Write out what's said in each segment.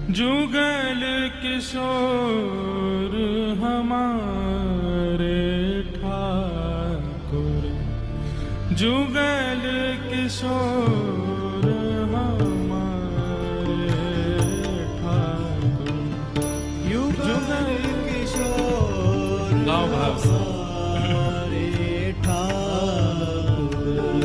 जुगल किशोर हमारे ठाकुर, जुगल किशोर हमारे ठाकुर, जुगल किशोर हमारे ठाकुर,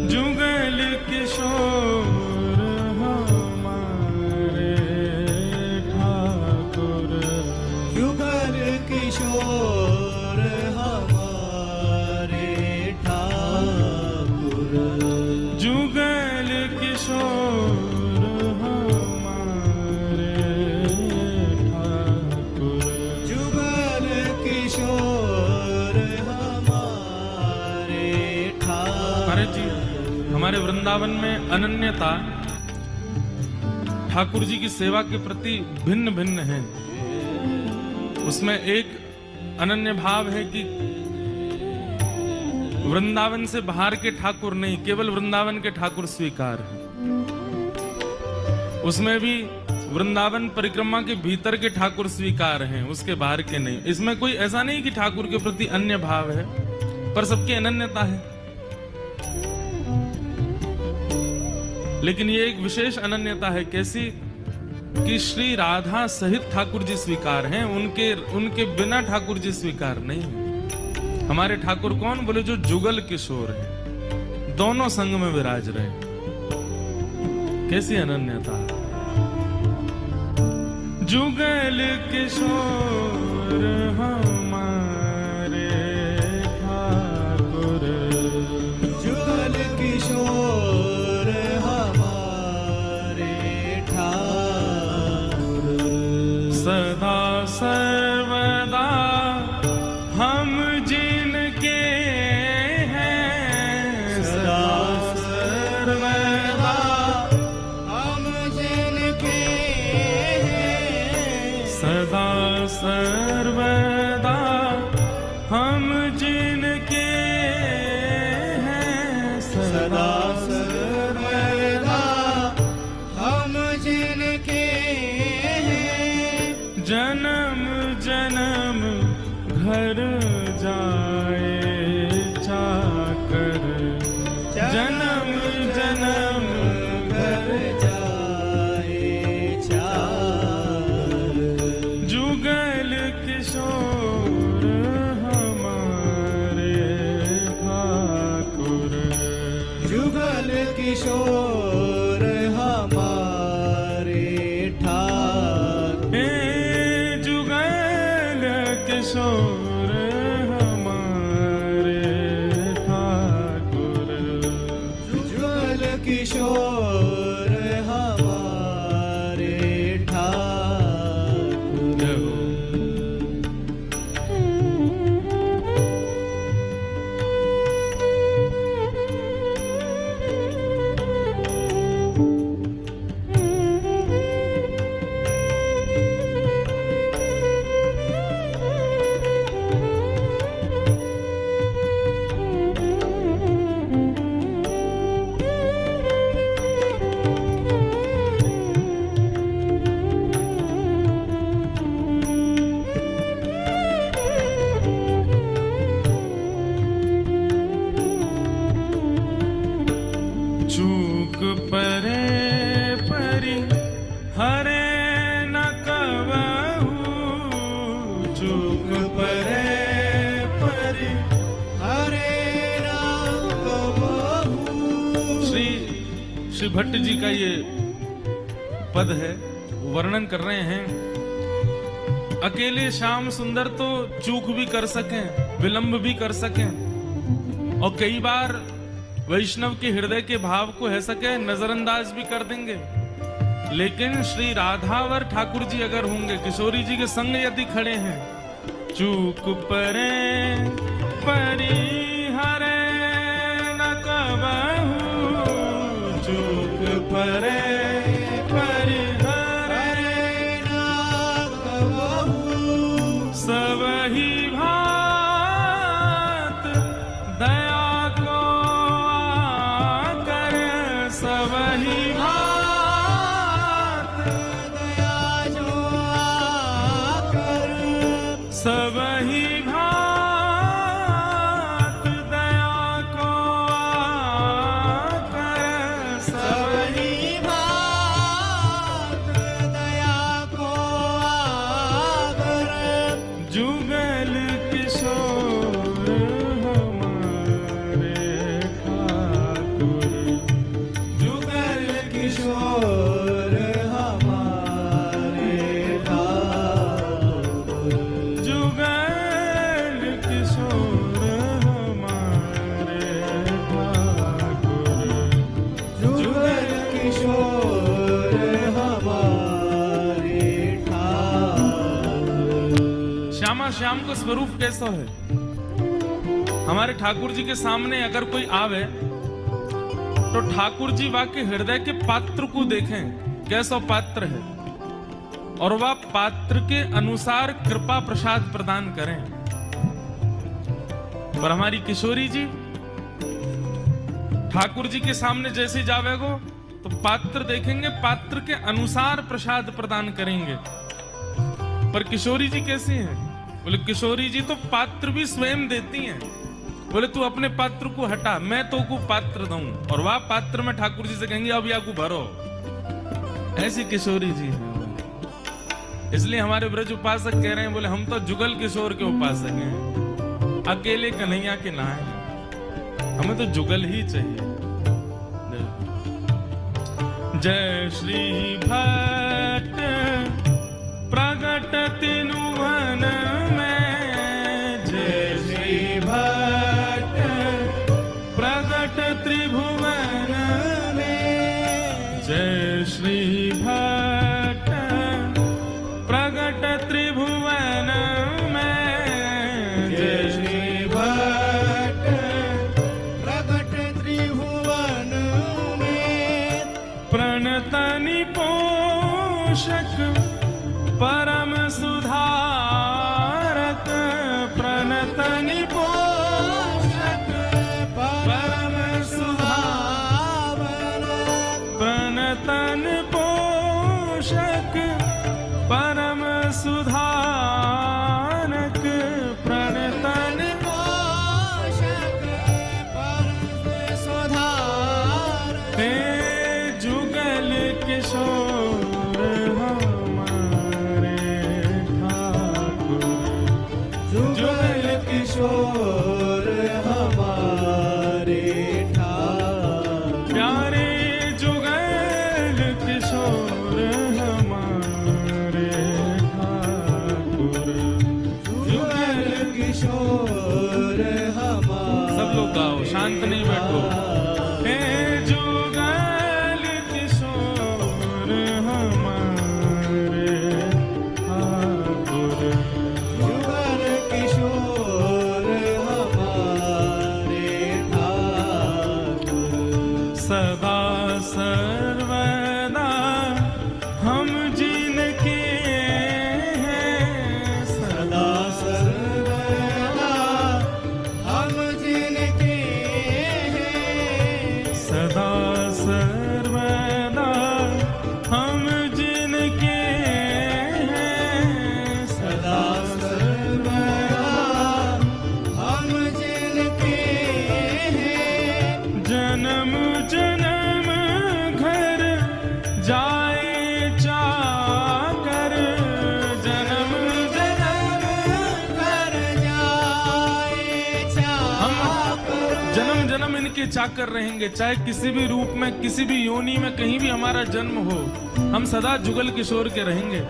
जुगल किशोर हमारे ठाकुर, जुगल किशोर हमारे ठाकुर, जुगल किशोर हमारे ठाकुर, जुगल किशोर हमारे ठाकुर। महाराज जी, हमारे वृंदावन में अनन्यता ठाकुर जी की सेवा के प्रति भिन्न भिन्न है। उसमें एक अनन्य भाव है कि वृंदावन से बाहर के ठाकुर नहीं, केवल वृंदावन के ठाकुर स्वीकार है। उसमें भी वृंदावन परिक्रमा के भीतर के ठाकुर स्वीकार हैं, उसके बाहर के नहीं। इसमें कोई ऐसा नहीं कि ठाकुर के प्रति अन्य भाव है, पर सबकी अनन्यता है। लेकिन ये एक विशेष अनन्यता है। कैसी? कि श्री राधा सहित ठाकुर जी स्वीकार हैं, उनके बिना ठाकुर जी स्वीकार नहीं है। हमारे ठाकुर कौन? बोले जो जुगल किशोर है, दोनों संग में विराज रहे। कैसी अनन्यता! जुगल किशोर हमारे ठाकुर, जुगल किशोर हमारे ठाकुर, सदा सर्वदा हम जिनके हैं, सदा सर्वदा हम जिनके हैं, सदा सर्वदा हम जिनके हैं, सदा सर्वदा हम जिनके हैं। जन्म जन्म घर जाए जाकर, जन्म जन्म घर जाए जाकर, जुगल किशोर हमारे ठाकुर, जुगल किशोर हमारे ठाकुर, जुगल किशोर हमारे ठाकुर, जुगल किशोर हमारे ठाकुर। चूक परे परी हरे न कबहू, चूक परे परी हरे न कबहू। श्री भट्ट जी का ये पद है, वर्णन कर रहे हैं। अकेले श्याम सुंदर तो चूक भी कर सकें, विलंब भी कर सकें, और कई बार वैष्णव के हृदय के भाव को है सके नजरअंदाज भी कर देंगे। लेकिन श्री राधावर ठाकुर जी अगर होंगे, किशोरी जी के संग यदि खड़े हैं, चूक परे परी हरे न कबहू, चूक परे परी हरे न कबहू, सब ही भात दया सब ही भात दया सबही भांत दया को आकर, सबही भांत दया को आकर, जुगल किशोर हमारे ठाकुर, जुगल किशोर हमारे ठाकुर, जुगल किशोर हमारे ठाकुर, जुगल किशोर हमारे ठाकुर। श्यामा श्याम का स्वरूप कैसा है? हमारे ठाकुर जी के सामने अगर कोई आवे तो ठाकुर जी वाके हृदय के पात्र को देखें कैसा पात्र है, और वह पात्र के अनुसार कृपा प्रसाद प्रदान करें। पर हमारी किशोरी जी ठाकुर जी के सामने जैसे जावेगो तो पात्र देखेंगे, पात्र के अनुसार प्रसाद प्रदान करेंगे। पर किशोरी जी कैसी हैं? बोले किशोरी जी तो पात्र भी स्वयं देती हैं। बोले तू अपने पात्र को हटा, मैं तो को पात्र दूं, और वह पात्र में ठाकुर जी से कहेंगे अब या को भरो। ऐसी किशोरी जी है। इसलिए हमारे ब्रज उपासक कह रहे हैं, बोले हम तो जुगल किशोर के उपासक हैं, अकेले कन्हैया के ना है, हमें तो जुगल ही चाहिए। जय श्री भट्ट प्रगट तिनुवन में, जय श्री भट्ट प्रगट त्रिभुवन में, जय श्री भट्ट प्रगट त्रिभुवन में, जय श्री भट्ट प्रगट त्रिभुवन में, प्रणतनि पोषक परम सुधारक, प्रणतनि पोषक परम सुधारक, प्रणतन पोषक परम सुधारक, प्रणतन पोषक परम सुधारक, हे जुगल किशोर हमारे ठाकुर, जुगल किशोर हमारे ठाकुर, प्यारे जुगल किशोर हमारे ठाकुर, जुगल किशोर हमारे। सब लोग गाओ, शांत नहीं बैठो। हे जुगल किशोर हमारे ठाकुर, जुगल किशोर हमारे ठाकुर, सदा सर्वदा हम जिनके हैं, सदा सर्वदा हम जिनके हैं, सदा सर्वदा हम जिनके हैं, सदा सर्वदा हम जिनके हैं, जन्म जन्म घर जाए चाकर, जन्म जन्म कर जाए चाकर, जन्म जन्म इनके चाकर रहेंगे, चाहे किसी भी रूप में, किसी भी योनि में, कहीं भी हमारा जन्म हो, हम सदा जुगल किशोर के रहेंगे।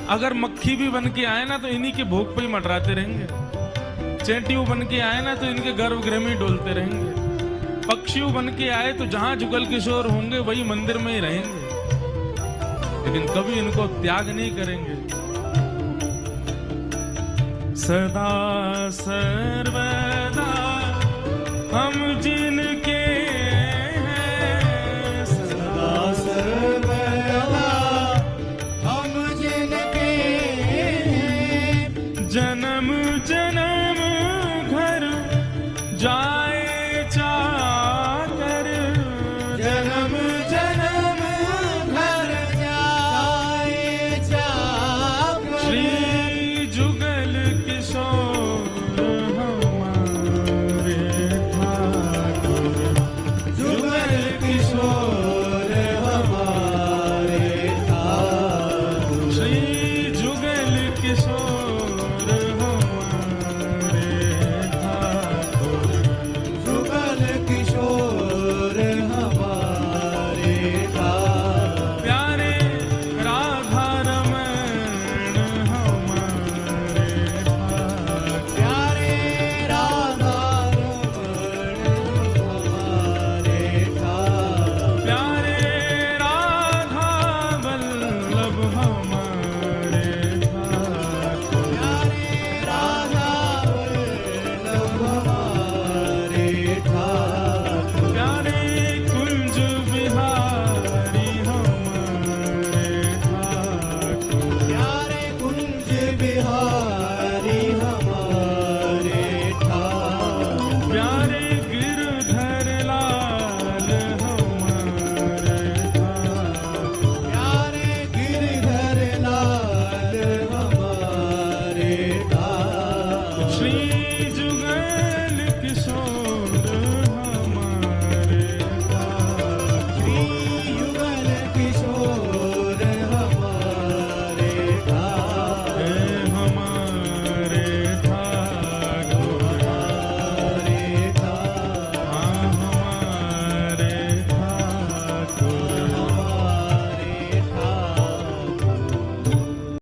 अगर मक्खी भी बन के आए ना तो इन्हीं के भोग पे ही मंडराते रहेंगे, चेंटियों बन के आए ना तो इनके गर्भगृह में ही डोलते रहेंगे, पक्षियों बन के आए तो जहां जुगल किशोर होंगे वही मंदिर में ही रहेंगे, लेकिन कभी इनको त्याग नहीं करेंगे। सदा सर्वदा हम जिनके